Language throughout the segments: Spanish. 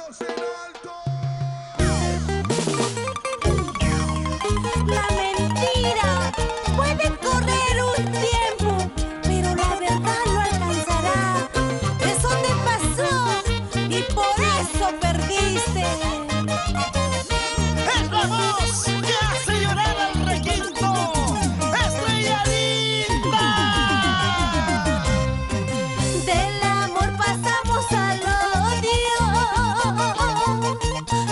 manos en alto. La mentira puede correr un tiempo, pero la verdad lo alcanzará. Eso te pasó y por eso perdiste. ¡Es la voz que hace llorar al requinto! ¡Estrella Linda! Del amor pasamos al odio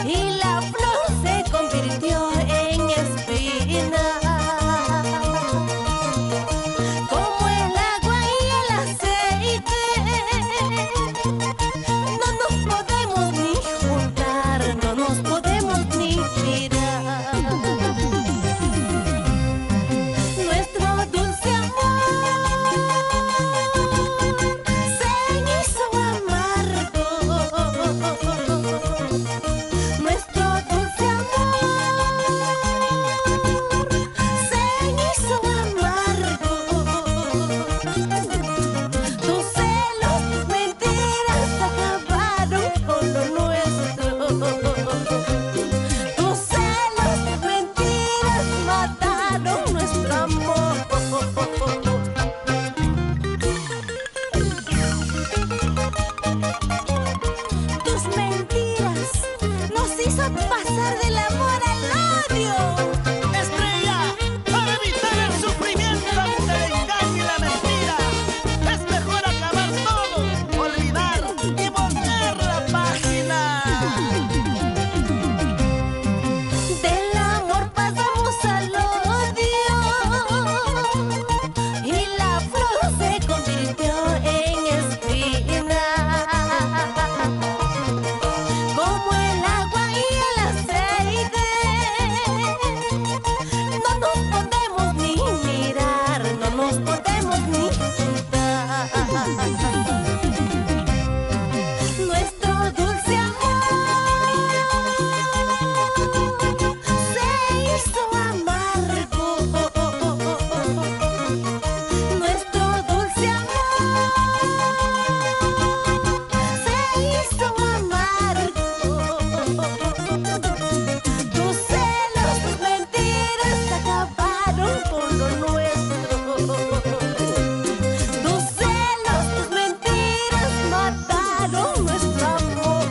y la flor se convirtió en espina. Como el agua y el aceite, no nos podemos ni juntar, no nos podemos ni mirar. Nuestro dulce amor se hizo amargo. Nuestro dulce amor se hizo amargo. Tus celos, tus mentiras acabaron con lo nuestro. Tus celos, tus mentiras mataron nuestro amor. Tus mentiras nos hizo pasar del amor al odio. ¡Estrella! Para evitar el sufrimiento ante el engaño y la mentira, es mejor acabar todo, olvidar y volver la página. Del amor pasamos al odio y la flor se convirtió en espina. Como el agua y el aceite, no nos podemos ni mirar, no nos podemos ni juntar. Nuestro dulce amor se hizo amargo. Nuestro dulce amor se hizo amargo. Tus celos, tus mentiras acabaron con lo nuestro. Tus celos, tus mentiras mataron nuestro amor.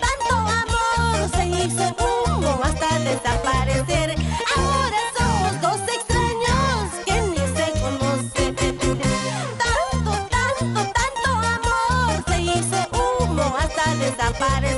Tanto amor se hizo humo hasta desaparecer. Ahora somos dos extraños que ni se conocen. Tanto amor se hizo humo hasta desaparecer.